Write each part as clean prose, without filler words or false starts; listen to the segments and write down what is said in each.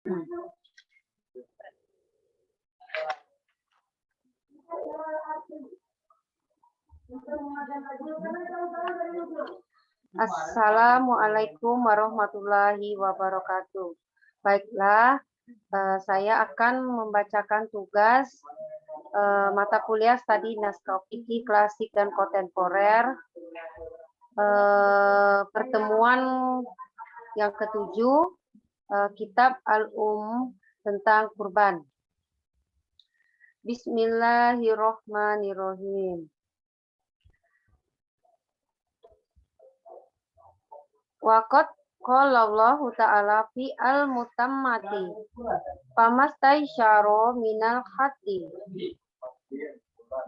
Assalamualaikum warahmatullahi wabarakatuh. Baiklah, saya akan membacakan tugas mata kuliah studi naskah fikih klasik dan kontemporer. Pertemuan yang ketujuh, kitab tentang kurban. Bismillahirrohmanirrohim. Waqad qala Allah Ta'ala fi al-mutammati famastaisyara minal hati.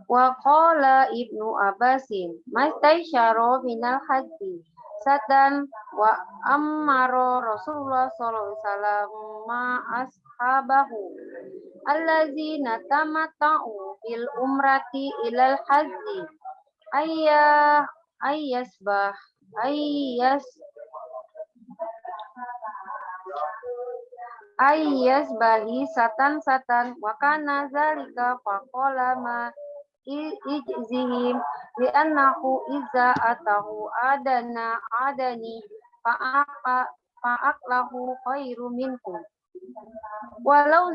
Wa qala Ibnu Abbasin mastaisyara minal hati. Satan wa ammara Rasulullah sallallahu alaihi wasallam ma ashabahu allazina tamatta'u bil umrati ilal haji ayyas bahi satan wa kana zalika faqala ma ijzihim li'annahu iza atahu adani fa'aklahu khairu minkum walau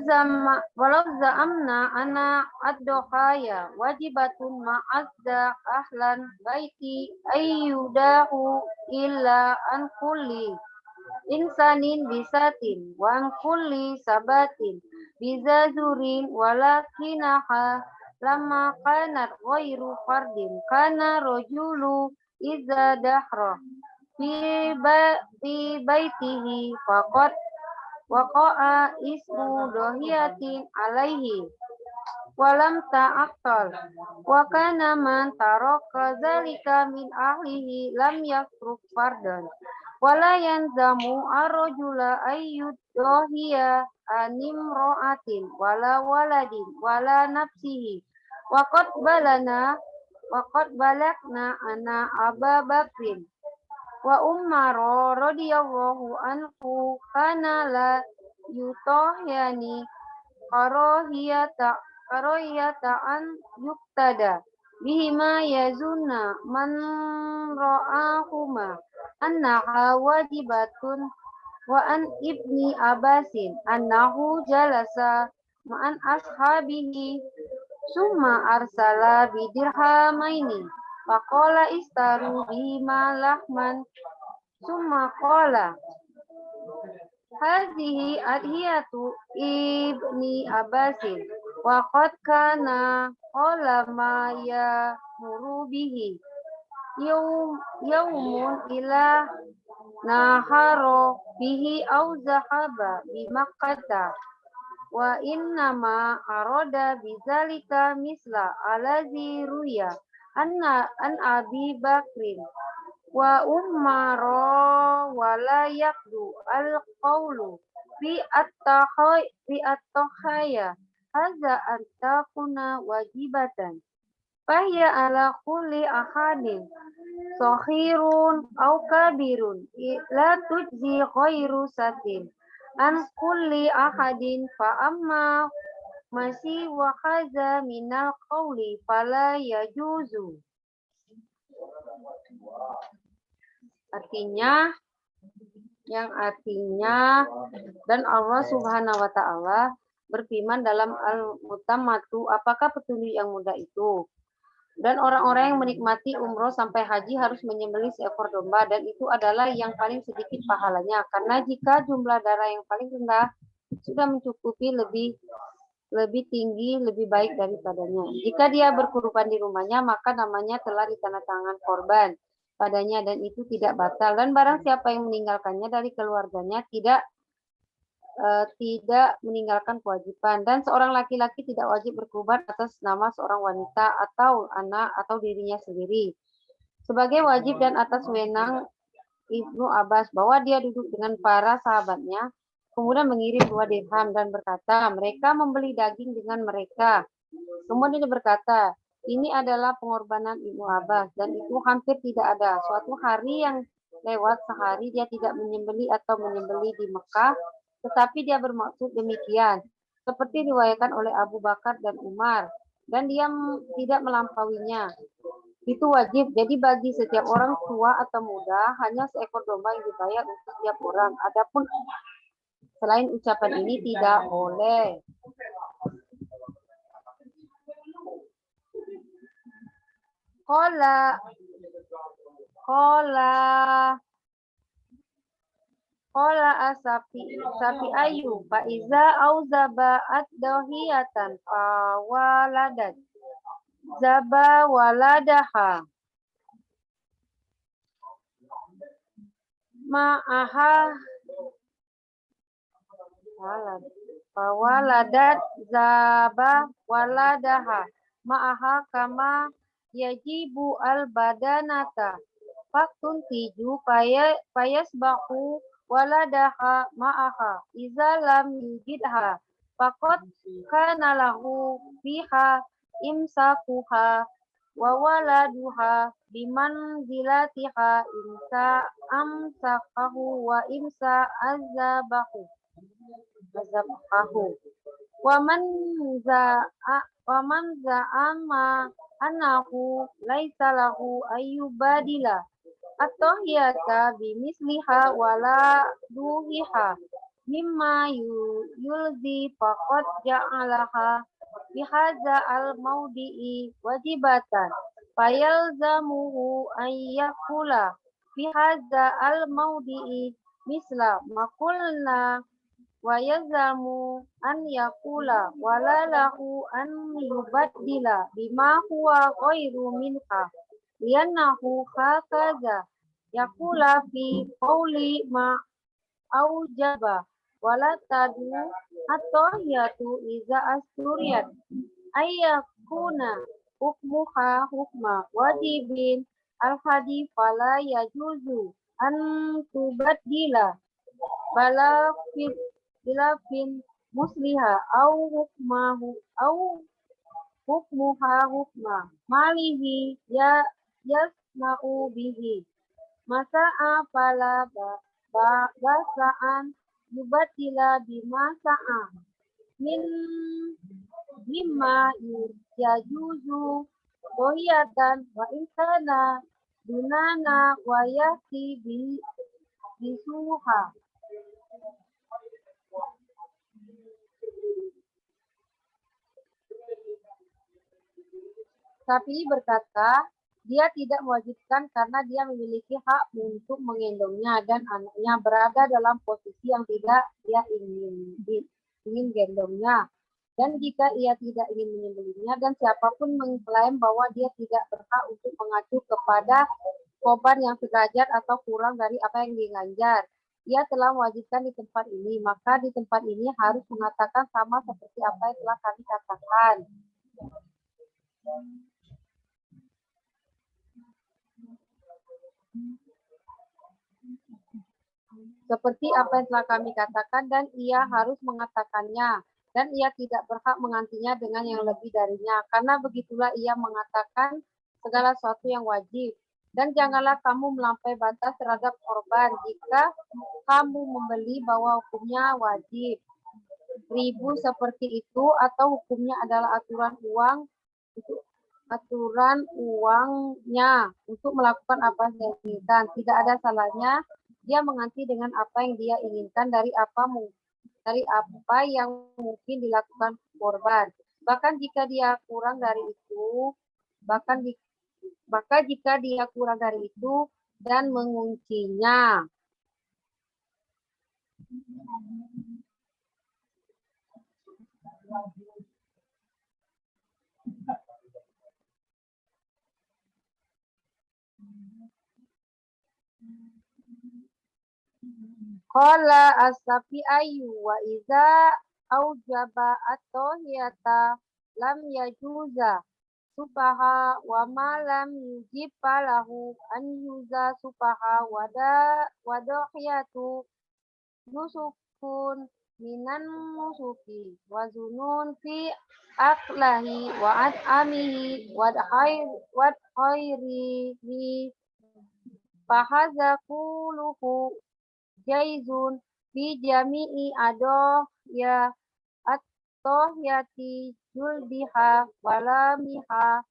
za'amna ana ad-dohaya wajibatun ma'azza ahlan baiti ayyudahu illa an kulli insanin bisatin wa an kulli sabatin bizazurin walakinaha lama kanat ghairu fardin kana rajulu iza dahra fi baitihi faqad waqa'a ismu dohiyatin alaihi walam ta'aqqal wa kana man taraka zalika min ahlihi lam yakruk fardan wala yanzamu ar-rajula ayyud dohiya animro'atin wala waladin wala nafsihi waqad balagna ana Aba Bakrin wa Umar radhiyallahu anhu kana la yutohyani karahiyata an yuktada bihima yazunna man ra'ahuma annaha wajibatun wa an Ibni Abbasin annahu jalasa ma'an ashabihi summa arsala bidirhamaini faqala istaru bihima lahman summa qala hadhihi adhiyatu Ibni Abbasin wa qad kana qala ma yamuru bihi yaumun ila naharo bihi au zahaba bi Makkah wa innama arada bizalika misla alazi ruya an Abi Bakrin wa Umar wa la yaqdu al-qawlu fi at-tahaya hadza an takuna wajibatan fahya ala kulli ahadin sohirun au kabirun la tujzi khairu satin an kulli ahadin fa amma masih wa haza minal qawli fala yajuzu. Artinya dan Allah Subhanahu wa taala berfirman dalam Al-Mutammatu, apakah petunjuk yang mudah itu? Dan orang-orang yang menikmati umroh sampai haji harus menyembelih seekor domba, dan itu adalah yang paling sedikit pahalanya. Karena jika jumlah darah yang paling rendah sudah mencukupi, lebih tinggi, lebih baik daripadanya. Jika dia berkurban di rumahnya, maka namanya telah ditandatangan korban padanya, dan itu tidak batal. Dan barang siapa yang meninggalkannya dari keluarganya tidak meninggalkan kewajiban, dan seorang laki-laki tidak wajib berkurban atas nama seorang wanita atau anak atau dirinya sendiri. Sebagai wajib dan atas wewenang Ibnu Abbas bahwa dia duduk dengan para sahabatnya, kemudian mengirim 2 dirham dan berkata, mereka membeli daging dengan mereka. Kemudian dia berkata, ini adalah pengorbanan Ibnu Abbas, dan itu hampir tidak ada. Suatu hari yang lewat sehari dia tidak menyembeli atau menyembeli di Mekah, Tetapi dia bermaksud demikian, seperti riwayatkan oleh Abu Bakar dan Umar, dan dia tidak melampauinya. Itu wajib. Jadi bagi setiap orang tua atau muda hanya seekor domba yang dibayar untuk setiap orang. Adapun selain ucapan ini tidak boleh. Kola sapi ayu faiza auzaba ad-dahiyatan fawaladat zaba waladaha ma'aha fawaladat zaba waladaha ma'aha kama yajibu al-badanata faktun tiju payasbahu waladaha ma'aha iza lam yujidha faqad kana lahu fiha imsakuha wa waladuha bimanzilatiha imsa amsakahu wa imsa azabahu wa man za'ama annahu laisa lahu ayyubadila at-tahiyata bimisliha wala duhiha mimma yulzi faqad ja'alaha bihadza al-mawdi'i wajibatan fayalzamuhu an yakula bihadza al-mawdi'i misla makulna wa yazamu an yakula wala lahu an yubaddila bima huwa ghairu minha liannahu hakaza yakula fi qawli ma aujaba wala tadu at-tahiyatu iza asturiyat ayyakuna hukmuha hukma wajibin al-hadi fala yajuzu an tubaddila bala filafin musliha au hukmuha hukma malihi yasma'u bihi masa'a fala basa'an yubatila bima sa'a mimma yajuzu dohiyatan wa insana dunana wa yahti bisuha. Syafi'i berkata, dia tidak mewajibkan karena dia memiliki hak untuk menggendongnya dan anaknya berada dalam posisi yang tidak dia ingin gendongnya. Dan jika ia tidak ingin menyembelihnya dan siapapun mengklaim bahwa dia tidak berhak untuk mengacu kepada korban yang sederajat atau kurang dari apa yang diganjar, ia telah mewajibkan di tempat ini, maka di tempat ini harus mengatakan sama seperti apa yang telah kami katakan. Seperti apa yang telah kami katakan dan ia harus mengatakannya dan ia tidak berhak menggantinya dengan yang lebih darinya karena begitulah ia mengatakan segala sesuatu yang wajib. Dan janganlah kamu melampaui batas terhadap korban jika kamu membeli bahwa hukumnya wajib. Ribu seperti itu atau hukumnya adalah aturan uangnya untuk melakukan apa yang dia inginkan. Tidak ada salahnya dia mengganti dengan apa yang dia inginkan dari apa yang mungkin dilakukan korban. Bahkan jika dia kurang dari itu, jika dia kurang dari itu dan menguncinya. Qala as-Syafi'i wa iza aujaba at-tahiyata lam yajuza subaha wa ma lam yujib falahu an yuza subaha wadahiyatu nusukun minan nusuki wa zunun fi aklahi wa at'amihi wa khairihi fahaza kuluhu jaizun fi jami'i adoh ya atoh yati juldiha walamiha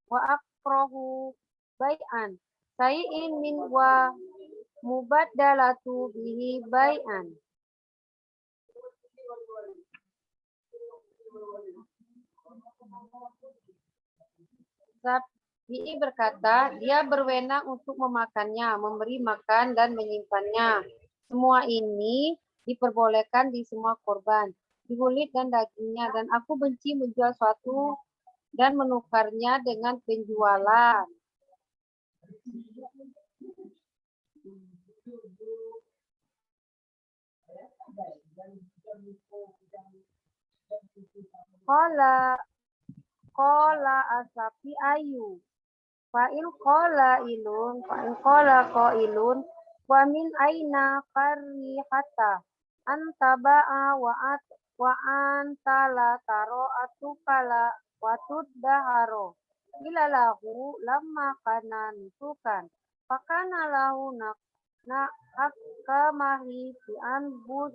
wa akrohu bay'an sayi'in min wa mubaddalatu bihi bay'an. Syafi'i berkata, dia berwenang untuk memakannya, memberi makan dan menyimpannya. Semua ini diperbolehkan di semua korban, di kulit dan dagingnya, dan aku benci menjual suatu dan menukarnya dengan penjualan. Kola asapi ayu. Fa'in kola ilun, wa min aina karihata, antaba'a wa antala taro atukala wa tuddaharo. Ila lahu lamma kana nusukan. Fakana lahu na hakamahi fi anbud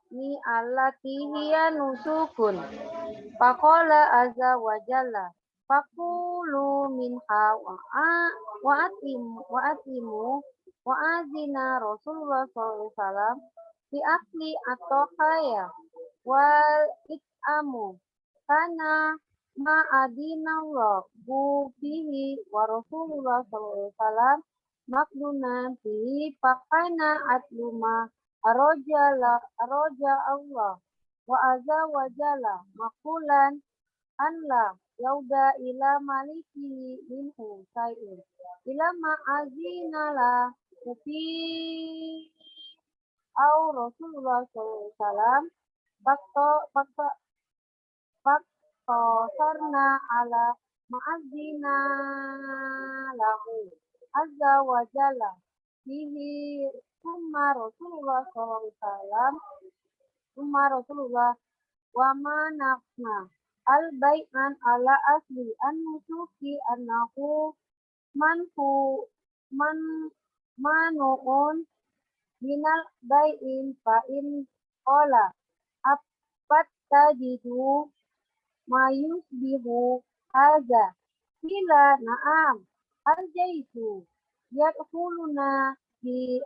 ni allati hiya nusukun. Faqala azza wa jalla fakulu minha wa atimu wa azina Rasulullah SAW fi akli atau kaya wal it'amu kana ma adinallah fihi wa Rasulullah SAW makdunan fihi fakana atluma aroja Allah wa azza wa jalla makulan an la yauda ila maliki minhu say'in ila ma'azina la fi au Rasulullah SAW fakto sarna ala ma'azina lahu azza wa jalla fihi summa Rasulullah SAW wa manakna al-bai'an ala asli an-nusuki annahu manu'un minal bai'in fa'in qala apat tajidu mayusbihu haza kila na'am al-jaitu yadkhuluna bi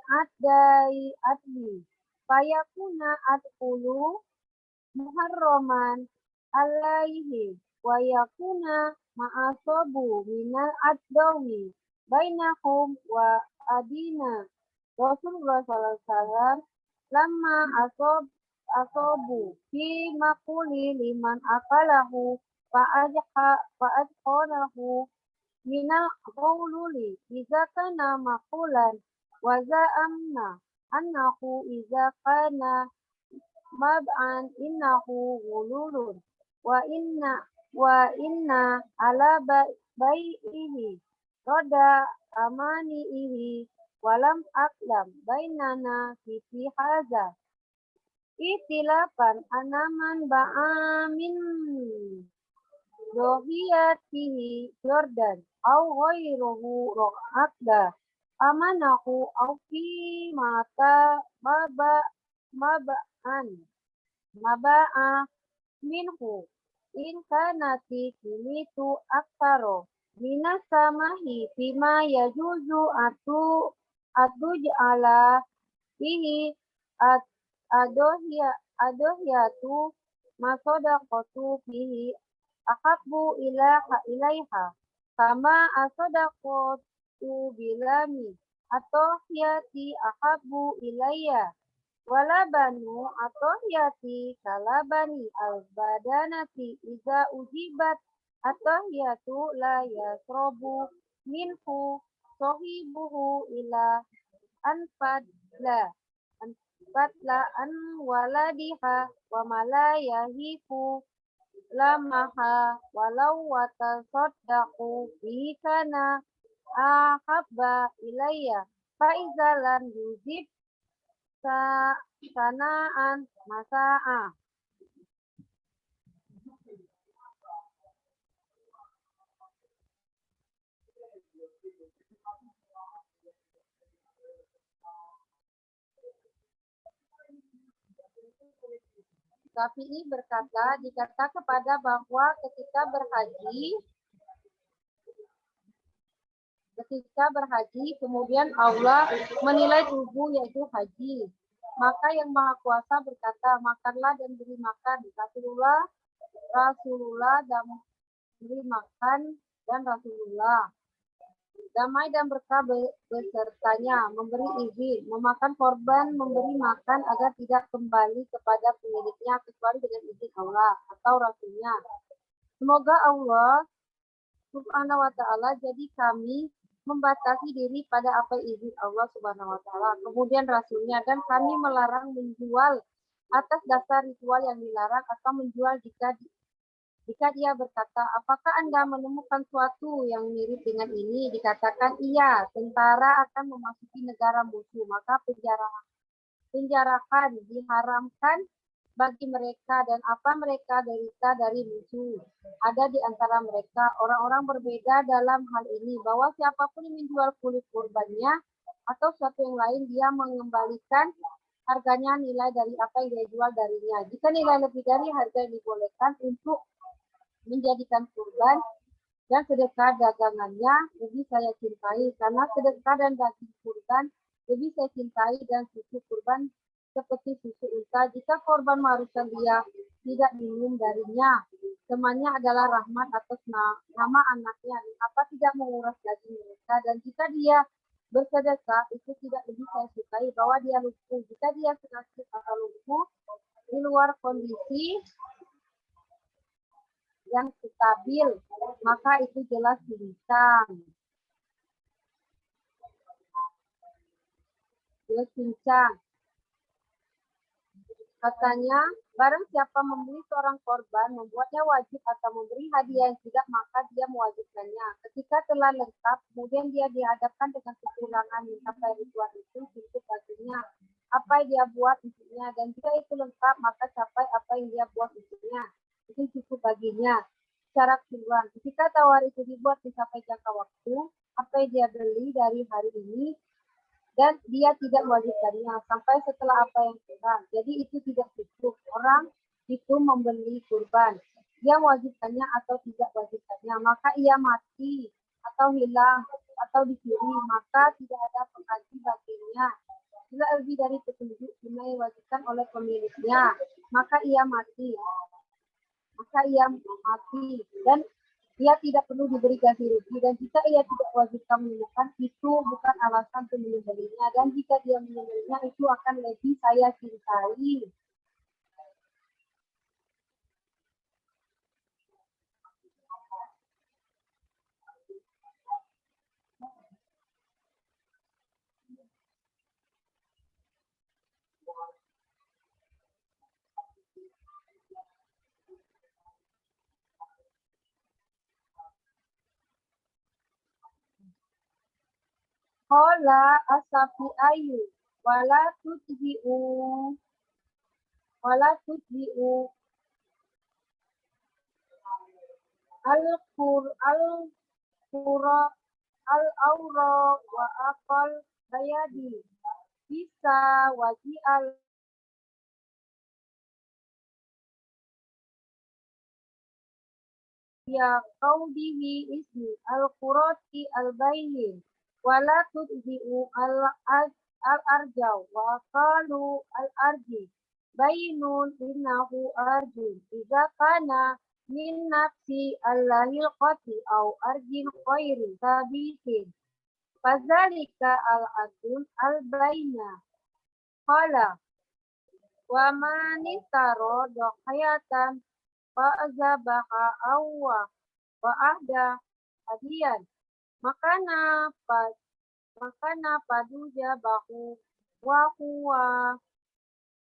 adli fayakuna adkhulu muharraman alaihi wa yakuna ma'asabu minal addawi bainahum wa adina Rasulullah SAW lama asobu fi makuli liman akalahu fa'adkhonahu minal qawluli iza kana makulan wa za'amna annahu iza kana mab'an innahu gululun wa inna ala bai'ihi roda amani'ihi walam aklam bainana fi haza itilafan anaman ba'amin dohiyatihi Jordan au ghairuhu ro'akda amanahu au fi mata maba'a minhu in kanati kimitu aktaro minasamahi fima yajuzu atuj'ala fihi adohiyatu masodaqatu fihi ahabbu ilaiha kama asodaqatu bilami atohiyati ahabbu ilayya walabanu atohiyati kalabani albadanati iza ujibat atohiyatu la yasrobu minhu sohibuhu ila anfadla an waladiha wa malayahifu lamaha walau watasoddaqu bihi kana ahabba ilayya faizalan yujib sanaan masa'a. Syafi'i berkata, dikata kepada bahwa ketika berhaji, kemudian Allah menilai tubuh yaitu haji. Maka yang Maha Kuasa berkata, makanlah dan beri makan. Rasulullah dan beri makan dan Rasulullah. Damai dan berkah besertanya, memberi izin, memakan korban, memberi makan agar tidak kembali kepada pemiliknya kecuali dengan izin Allah atau Rasulnya. Semoga Allah Subhanahu wa Ta'ala jadi kami membatasi diri pada apa izin Allah Subhanahu wa Ta'ala, kemudian Rasulnya, dan kami melarang menjual atas dasar ritual yang dilarang atau menjual jika dia berkata, apakah Anda menemukan suatu yang mirip dengan ini? Dikatakan, iya, tentara akan memasuki negara musuh, maka penjarahan diharamkan bagi mereka dan apa mereka derita dari musuh. Ada di antara mereka orang-orang berbeda dalam hal ini, bahwa siapapun yang menjual kulit kurbannya atau suatu yang lain, dia mengembalikan harganya nilai dari apa yang dia jual darinya. Jika nilai lebih dari harga yang dibolehkan untuk menjadikan kurban dan sedekah dagangannya lebih saya cintai, karena sedekah dan daging kurban lebih saya cintai dan susu kurban seperti susu unta. Jika korban mengharuskan dia tidak minum darinya, temannya adalah rahmat atas nama anaknya, apa tidak menguras daging mereka. Dan jika dia bersedekah, itu tidak lebih saya sukai bahwa dia lumpuh. Jika dia sakit atau lumpuh di luar kondisi yang stabil, maka itu jelas pincang. Katanya, barang siapa membeli seorang korban, membuatnya wajib atau memberi hadiah yang tidak, maka dia mewajibkannya. Ketika telah lengkap, kemudian dia dihadapkan dengan kekurangan mencapai ritual itu, cukup baginya apa yang dia buat untuknya. Dan jika itu lengkap, maka capai apa yang dia buat untuknya. Itu cukup baginya. Secara keseluruhan, ketika tawar itu dibuat mencapai jangka waktu, apa yang dia beli dari hari ini, dan dia tidak mewajibkannya sampai setelah apa yang kurang. Jadi itu tidak cukup. Orang itu membeli kurban. Dia mewajibkannya atau tidak mewajibkannya. Maka ia mati atau hilang atau dicuri. Maka tidak ada pengganti baginya. Bila lebih dari petunjuk tunai diwajibkan oleh pemiliknya, maka ia mati. Dan ia tidak perlu diberi ganti rugi, dan jika ia tidak wajibkan menemukan, itu bukan alasan untuk menyembelihnya, dan jika dia menyembelihnya, itu akan lebih saya cintai. Qala asafi ayu wala tutbi'u al-qura al-aura wa aqal bayadi bisa waji al ya qaudihi ismi al-qurati al-bayyin wala tudbi'u al-arjaw wa qalu al-arji bayyinun innahu arjun idza kana min nafsi allahil qati au arjin khairi sabitin fazalika al-adun al-bayna qala wa manitaro dohayatan fa'zabaha awwa wa ahda hadiyan makana paduja bahu wa huwa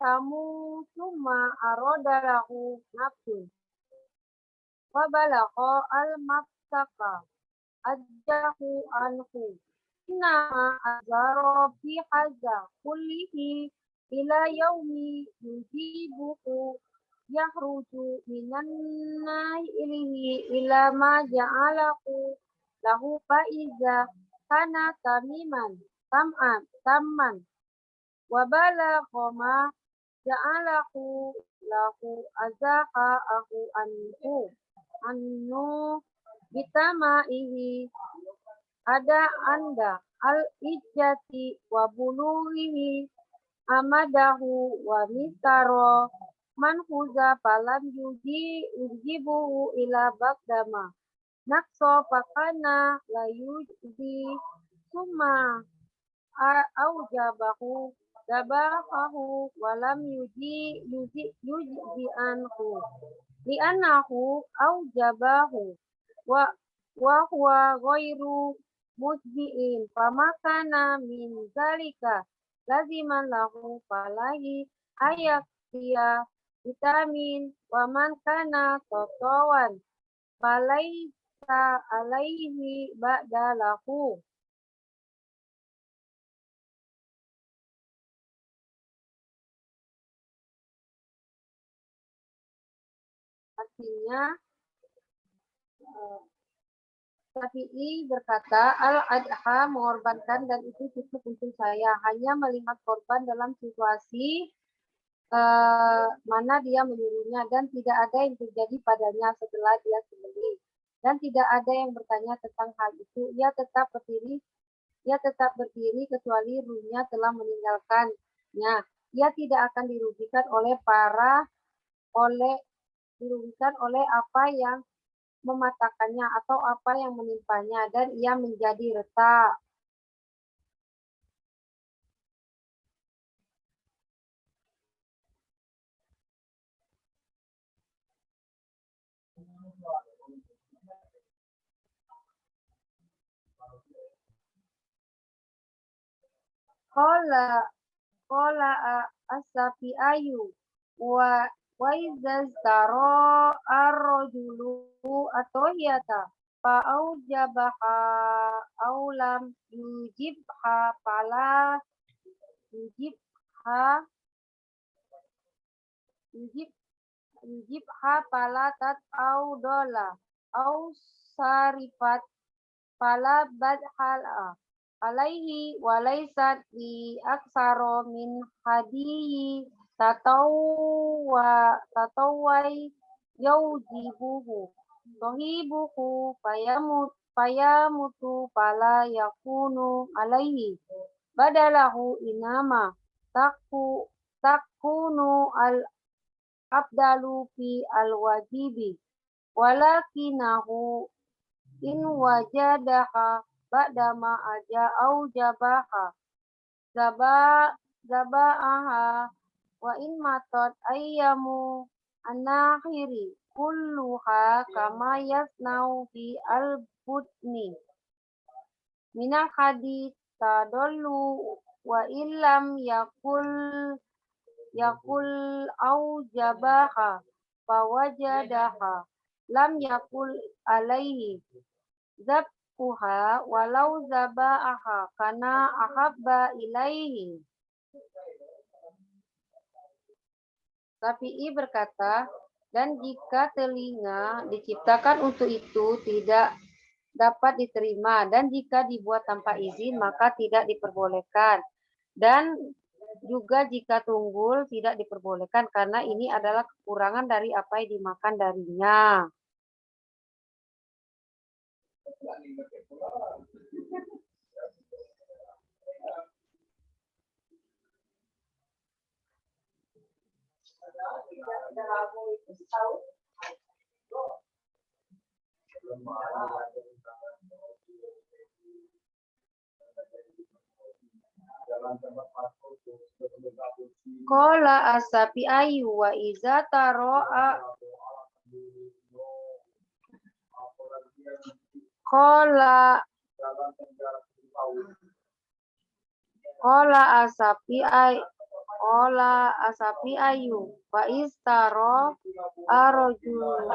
tamu summa aroda lahu nafsun wa balagha al-mafsaka ajahu anhu innama azaro fi haza kullihi ila yaumi yujibuhu yahruju minan nailihi ila ma ja'alahu lahu fa'iza kana tamman wa balagha ma ja'alahu lahu azaka annu bitamaihi ada anda al ijjati wa buluhihi amadahu wa mitaro man huza falam yujibuhu ila bagdama nakso pakana layudi summa aujabahu dabahahu walam yuji anhu li'annahu aujabahu wa huwa ghairu musbi'in famakana min zalika laziman lahu falahi ayaktiya vitamin wa man kana totowan falaisa alaihi ba'dalahu. Artinya Syafi'i berkata, Al-Adha mengorbankan dan itu cukup untuk saya. Hanya melihat korban dalam situasi mana dia menyuruhnya dan tidak ada yang terjadi padanya setelah dia sembelih. Dan tidak ada yang bertanya tentang hal itu. Ia tetap berdiri kecuali ruhnya telah meninggalkannya. Ia tidak akan dirugikan oleh apa yang mematahkannya atau apa yang menimpanya dan ia menjadi retak. Qala as-Safi'ayu wa izdaro ar-rajulu atohiyata fa'aujabaha aulam yujibha fala yujibha fala tat au dola au sarifat fala badhala alaihi walaisat bi aksaro min hadiyi tatawai yaujibuhu tohibuhu fayamutu fala yakunu alaihi badalahu inama takunu al abdalu fi al wajibi walakinahu in wajadaha ba'dama aja au jabaha zabaaha wa in matot ayyamu an-nakhiri kulluha kama yasnau fi al-budni minal hadith tadallu wa illam yakul au jabaha fawajadaha lam yakul alaihi zabkuha walau zabaaha kana ahabba ilaihi. Syafi'i berkata, dan jika telinga diciptakan untuk itu tidak dapat diterima, dan jika dibuat tanpa izin maka tidak diperbolehkan, dan juga jika tunggul tidak diperbolehkan karena ini adalah kekurangan dari apa yang dimakan darinya. Qala as-Safi'ayu wa iza taro'a Qala asapi'ayu wa istaro arojul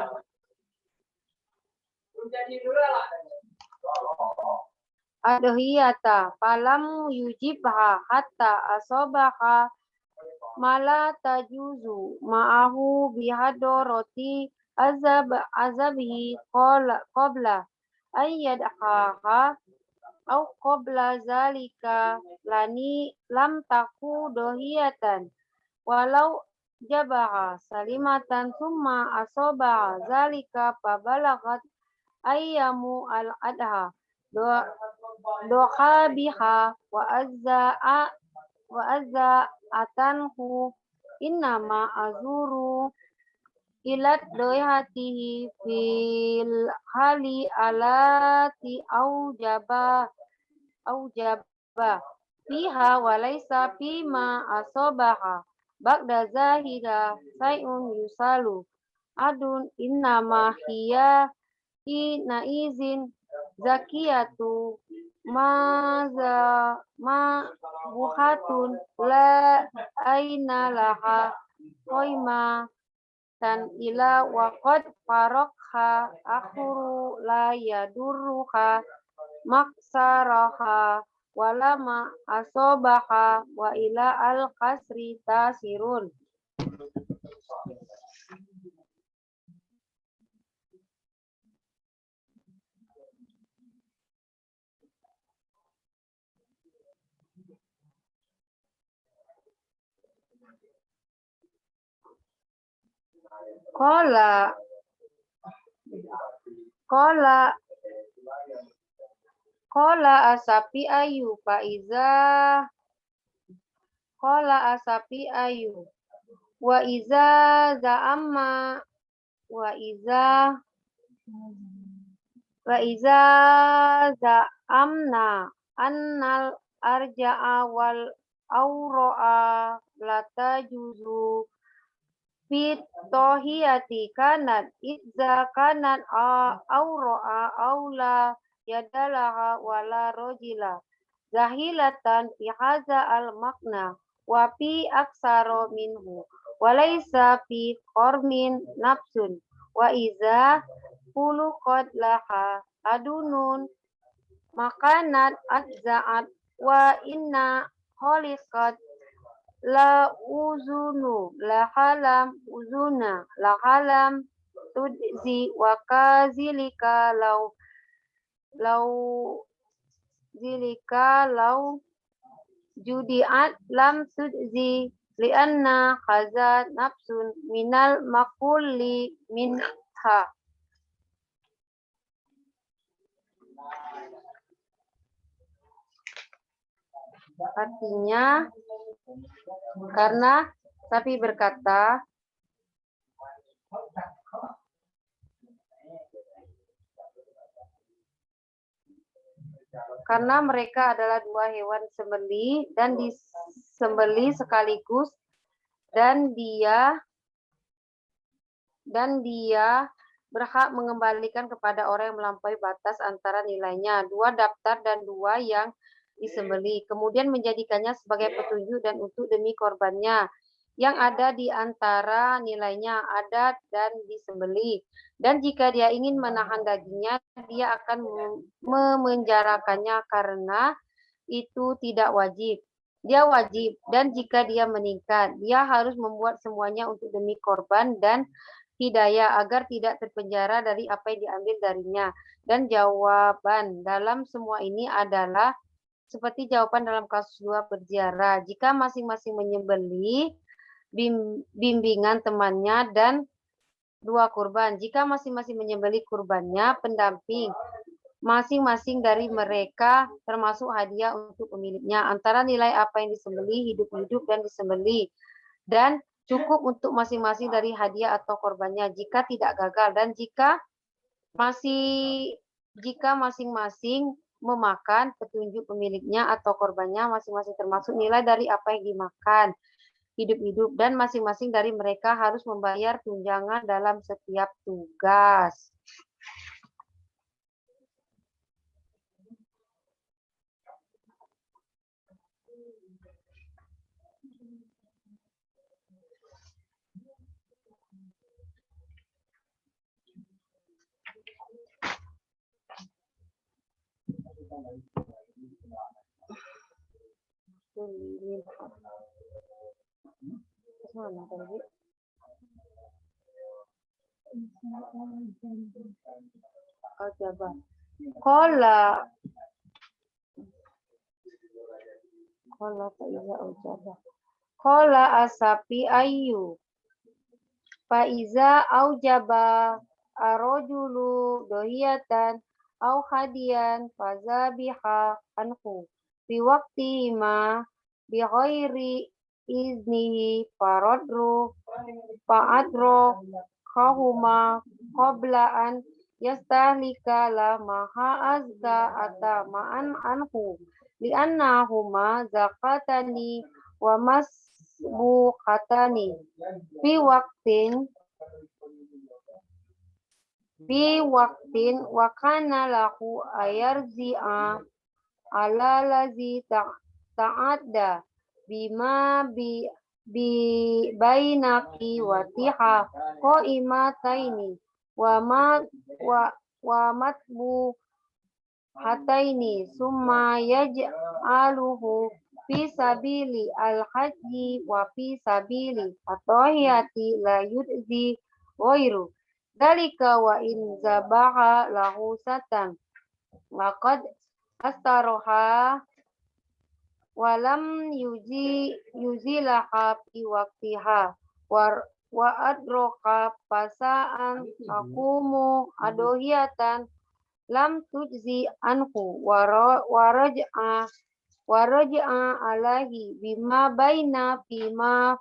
adhiyata falam yujibha hatta asobaha mala tajuzu ma'ahu bihadoroti azabhi qabla ayyadhaha au qabla zalika lam taku dohiyatan walau jabaha salimatan summa asoba zalika fabalagat ayyamu al-adha doha biha wa azza atanhu innama azuru ilat doihatihi fil hali alati aujaba fiha walaysa fima asobaha ba'da zahida sayun yusalu adun innama hiya ina izin zakiyatu ma buhatun la aina laha koima dan ila waqad farokha akhuru la yadurruha maksaraha walama asobaha wa ila al kasri tasirun. Kola kola kola asapi ayu wa iza za'amma wa iza za'amna annal arja'a wal auro'a lata juzu fit tohiyati kanat idza kanat auro'a aula yadalaha wala rojila zahilatan fi hadza al makna wa fi aksaro minhu walaysa fi qormin nafsun wa iza qad laha adunun makanat adza'at wa inna kholiqat la uzunu la halam tudzi wa kazilika lau judi'at lam tudzi lianna khaza nafsun minal makulli minha. Artinya, karena sapi berkata, karena mereka adalah dua hewan sembelih dan disembelih sekaligus dan dia berhak mengembalikan kepada orang yang melampaui batas antara nilainya dua daftar dan dua yang disembelih, kemudian menjadikannya sebagai petunjuk dan untuk demi korbannya yang ada di antara nilainya ada dan disembelih. Dan jika dia ingin menahan dagingnya, dia akan memenjarakannya karena itu tidak wajib. Dia wajib, dan jika dia meningkat, dia harus membuat semuanya untuk demi korban dan hidayah agar tidak terpenjara dari apa yang diambil darinya. Dan jawaban dalam semua ini adalah seperti jawaban dalam kasus dua berziarah. Jika masing-masing menyembelih bimbingan temannya dan dua kurban. Jika masing-masing menyembelih kurbannya, pendamping masing-masing dari mereka termasuk hadiah untuk pemiliknya. Antara nilai apa yang disembelih, hidup-hidup dan disembelih. Dan cukup untuk masing-masing dari hadiah atau korbannya jika tidak gagal. Dan jika masing-masing memakan petunjuk pemiliknya atau korbannya masing-masing termasuk nilai dari apa yang dimakan hidup-hidup dan masing-masing dari mereka harus membayar tunjangan dalam setiap tugas. Kola asapi ayu. Faiza aujaba arojulu dohiyatan au hadiyan fazabiha anhu fi waqti ma bi ghairi iznihi fa'adro kahuma qabla an yastahlika la maha azka ata ma'an anhu li'annahuma zakatani wa masbuhatani fi waqtin wa kana lahu ayarzi'a ala lazi ta'adda bima bainaki wa tiha qaimataini wa matbu hataini summa yaj'aluhu fi sabili al-haji wa fi sabili at-tahiyati la yudzi ghairu dalika wa in zabaha lahu satan laqad astaroha walam yuzilaha fi waqtiha wa adroka pasaan akumu adohiyatan lam tujzi anhu wa raj'a alaihi bima baina fima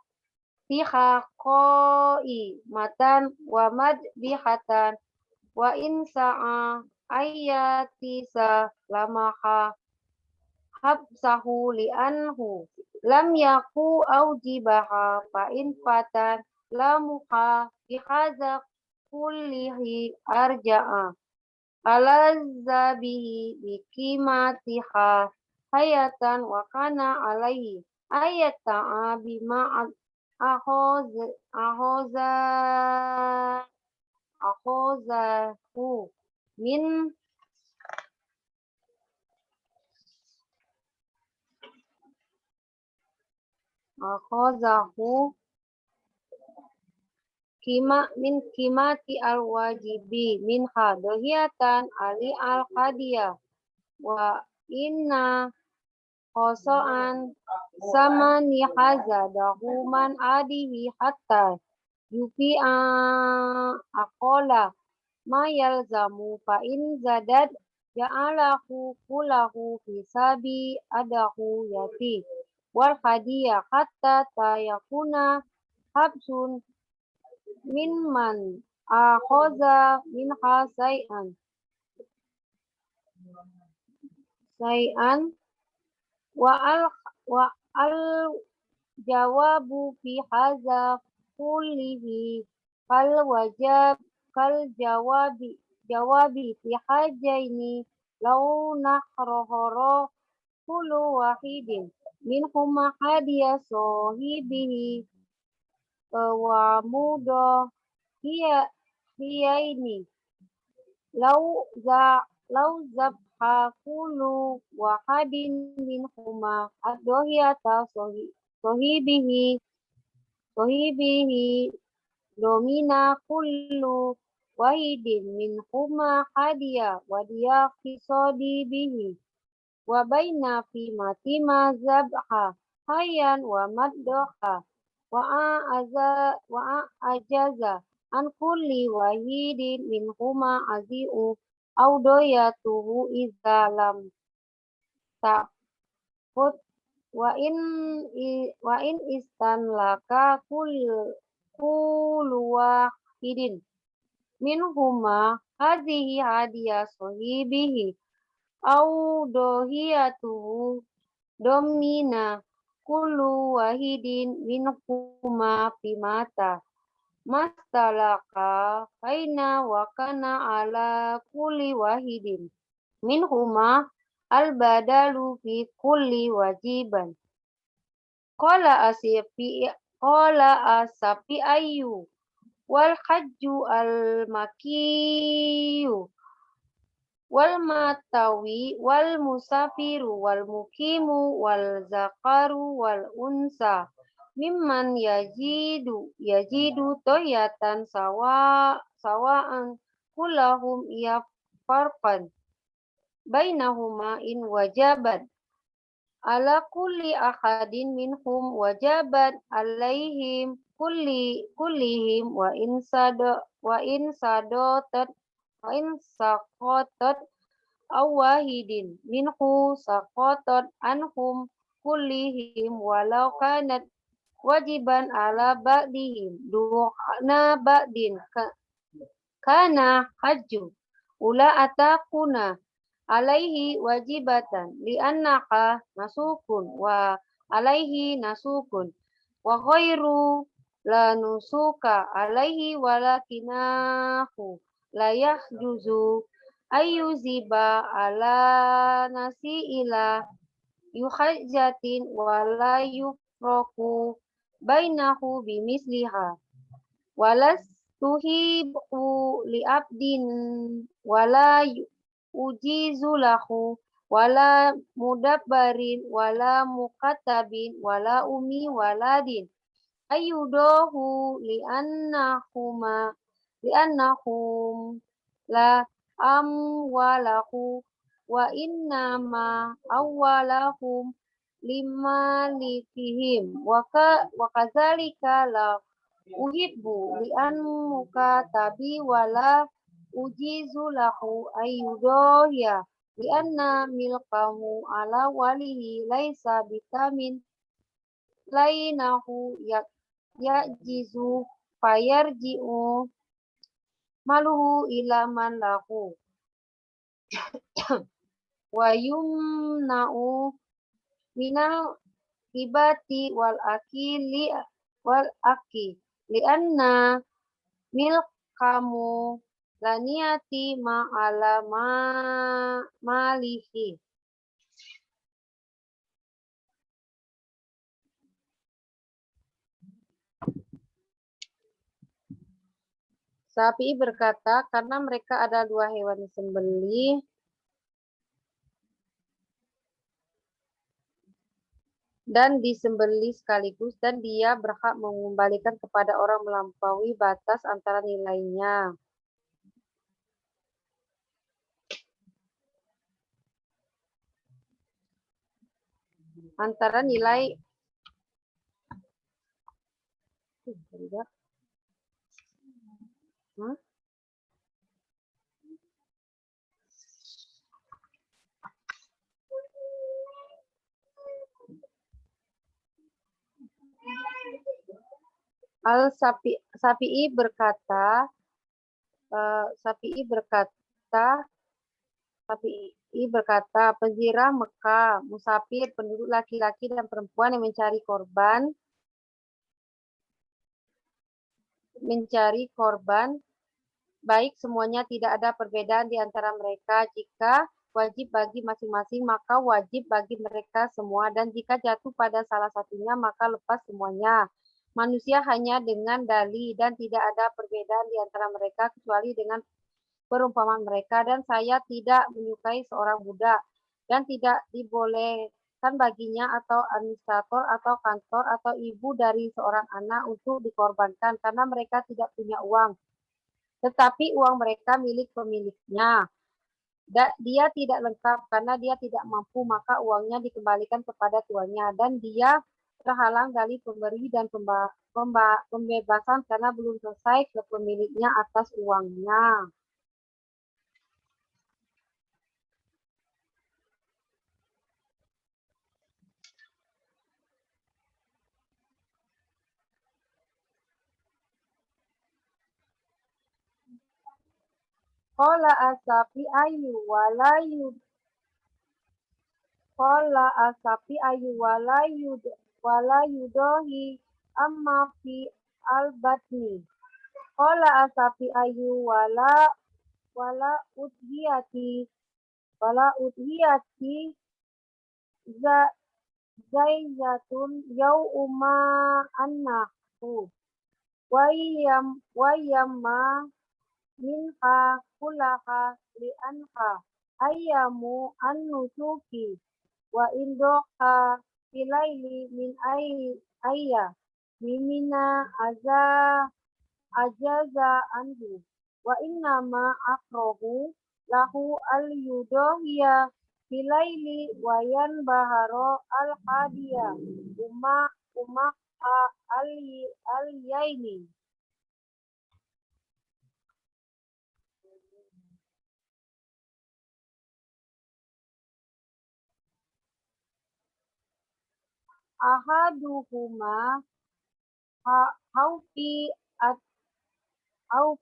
fiha matan wa madbihatan wa insa'a ayatisa lamaha habsahu li'anhu lam yaku aujibaha fa in fatan lamuha bihaza kullihi arja'a alazabihi bikimatiha hayatan wa kana alaihi ayata'a bima ahozahu min akhozahu kimati al-wajibi minha dohiyatan ali al-hadiyah wa inna khosoan sama nihaza dahuman adihi hatta yufi'a akola ma yalzamu fa in zadad ja'alahu kulahu fisabi adahu yati wal hadiyah hatta tayakuna habsun man akhoza minha say'an wa al jawabu fi hadza kullihi kal jawabi fi hajaini law nahrohoro kullu wahidin minhuma hadiya sohibihi wa mudo hiyaini lau zabha kullu wahadin minhuma ad-dohiyata sohibihi domina kullu wahidin minhuma hadiya wa diya qisodi bihi wa baina fi matima zabha hayyan wa maddoha wa ajaza an kulli wahidin minhuma azi'u audoyatuhu idza lam ta'khud wa in istanlaka kullu wahidin minhuma hadhihi hadiya sohibihi audohiyatuhu domina kullu wahidin minhuma fimata mastalaka kaina wa kana ala kulli wahidin minhuma al-badalu fi kulli wajiban qala asafi ayyu wal hajju al-makiyu wal matawi wal musafiru wal mukimu wal zakaru wal unsa mimman yajidu toyatan sawaan kulahum iya farqan bainahuma in wajabat ala kulli ahadin minhum wajabat alaihim kullihim wa in saqatat awahidin minhu saqatat anhum kullihim walau kanat wajiban ala ba'dihim du'na ba'din kana hajju ula atakuna alaihi wajibatan li'annaka nasukun wa alaihi nasukun wa ghairu la nusuka alaihi walakinahu la yahjuzu ayyuziba ala nasi ila yuhajjatin wala yufroku bainahu bimisliha walas tuhibu li abdin wala ujizu lahu wala mudabbarin wala mukatabin wala umi waladin ayyudohu li'annahum la amwalahu wa innama awwalahum limalikihim wa kadzalika la uhibbu li'an mukatabi wala ujizu lahu ayyudohya li'anna milkamu ala walihi laisa bikamin lainahu yajizu fayarji'u maluhu ila man lahu wa yumna'u minal hibati wal akili li'anna milkamu laniyati ma'ala malihi. Syafi'i berkata, karena mereka ada dua hewan disembelih, dan disembelih sekaligus, dan dia berhak mengembalikan kepada orang melampaui batas antara nilainya. Antara nilai Syafi'i berkata, pezirah Mekah, musafir, penduduk laki-laki dan perempuan yang mencari korban, baik semuanya tidak ada perbedaan di antara mereka. Jika wajib bagi masing-masing, maka wajib bagi mereka semua, dan jika jatuh pada salah satunya, maka lepas semuanya. Manusia hanya dengan dali, dan tidak ada perbedaan di antara mereka kecuali dengan perumpamaan mereka, dan saya tidak menyukai seorang budak, dan tidak dibolehkan baginya atau administrator atau kantor atau ibu dari seorang anak untuk dikorbankan, karena mereka tidak punya uang. Tetapi uang mereka milik pemiliknya. Dia tidak lengkap karena dia tidak mampu, maka uangnya dikembalikan kepada tuannya, dan dia terhalang dari pemberi dan pembebasan karena belum selesai ke pemiliknya atas uangnya. Qala asafi ayu wala yudohi amma fi albatni. Qala asafi ayu wala udhiyati zaizatun yauma annahu wayamma minha kulaha li'anha ayyamu an-nusuki wa indoha filaili min ayya mimina ajaza anhu wa innama akrohu lahu al-yudohiya filaili wa yanbaharo al-hadiya al-yaini. Ahaduhuma haufi at au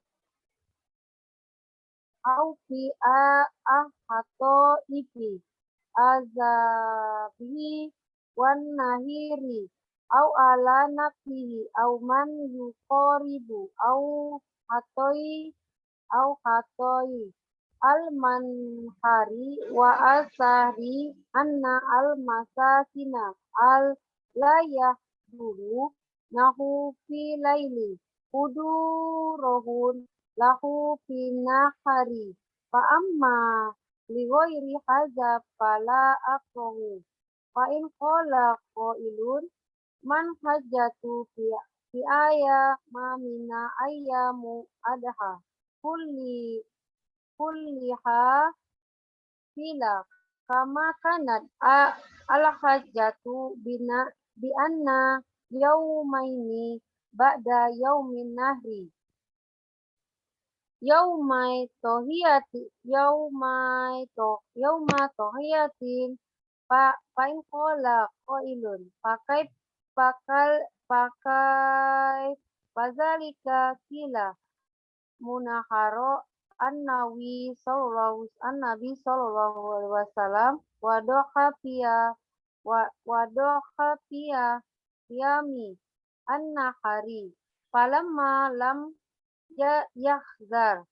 haufi ahato ifi azabihi wan nahiri au ala nafsihi au man yuqoribu au hatoi al manhari wa asari anna al masakina al la yahduru nahu fi laili hudurohun lahu fi nahari fa amma li ghairi hadza fala aqrahu fa in qala qailun man hajjatu fi aya ma mina ayyamu adha kulliha fila kama kanat al-hajjatu bi anna yaumaini ba'da yaumin nahri yauma tohiyatin pain kola koilun pakai pazalika kila munaharo an-nabi sallallahu alaihi wasallam wadoha pia yami an-nahari falamma lam yahzar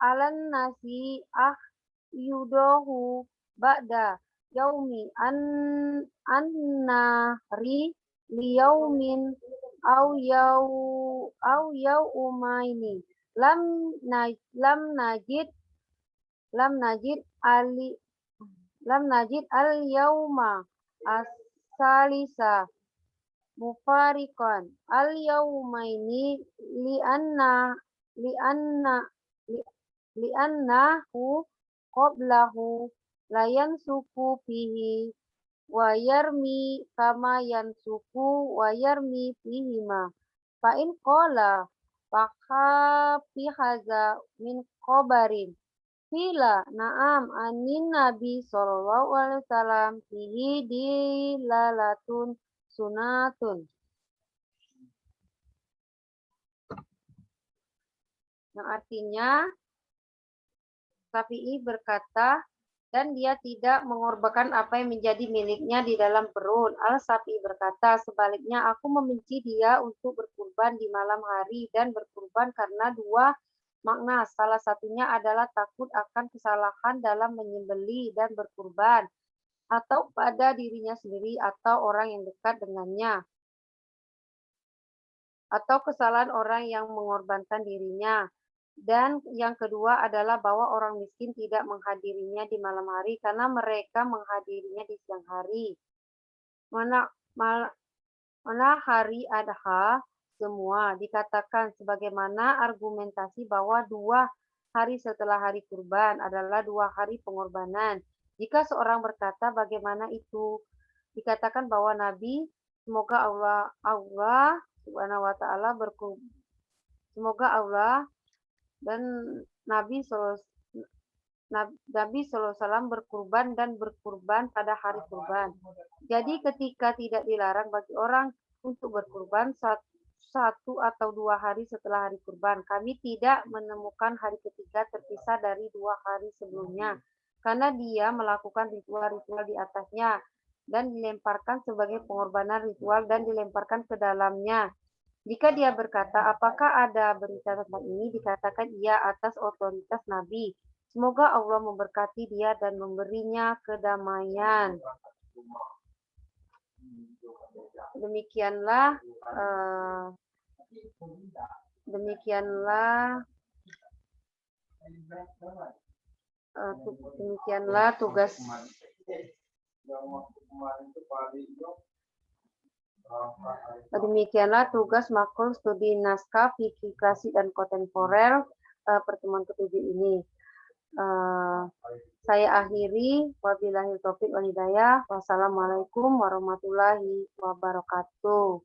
alan nasi yudohu ba'da yaumi an-nahri liyaumin au yaumaini lam najid al yauma as-salisa mufariqan al yaumaini li'annahu qablahu la yansuku fihi wa yarmi kama yansuku wa yarmi fihima fa in qala fi hadza min qabarin fila na'am anin nabi sallallahu alaihi wasallam fihi dilalatun sunatun. Yang artinya Syafi'i berkata, dan dia tidak mengorbankan apa yang menjadi miliknya di dalam perut. Al-Syafi'i berkata, sebaliknya aku membenci dia untuk berkurban di malam hari dan berkurban karena dua makna. Salah satunya adalah takut akan kesalahan dalam menyembelih dan berkurban, atau pada dirinya sendiri atau orang yang dekat dengannya, atau kesalahan orang yang mengorbankan dirinya. Dan yang kedua adalah bahwa orang miskin tidak menghadirinya di malam hari karena mereka menghadirinya di siang hari. Mana hari adha semua dikatakan sebagaimana argumentasi bahwa 2 hari setelah hari kurban adalah 2 hari pengorbanan. Jika seorang berkata bagaimana itu, dikatakan bahwa Nabi semoga Allah Subhanahu wa taala semoga Allah dan Nabi SAW berkurban pada hari kurban. Jadi ketika tidak dilarang bagi orang untuk berkurban 1 atau 2 hari setelah hari kurban, kami tidak menemukan hari ketiga terpisah dari 2 hari sebelumnya, karena dia melakukan ritual-ritual di atasnya dan dilemparkan sebagai pengorbanan ritual dan dilemparkan ke dalamnya. Jika dia berkata, apakah ada berita tentang ini? Dikatakan iya atas otoritas Nabi. Semoga Allah memberkati dia dan memberinya kedamaian. Demikianlah tugas makul studi naskah fikih klasik dan kontemporer pertemuan ke-7 ini. Saya akhiri, wabillahi taufiq wal hidayah. Wassalamualaikum warahmatullahi wabarakatuh.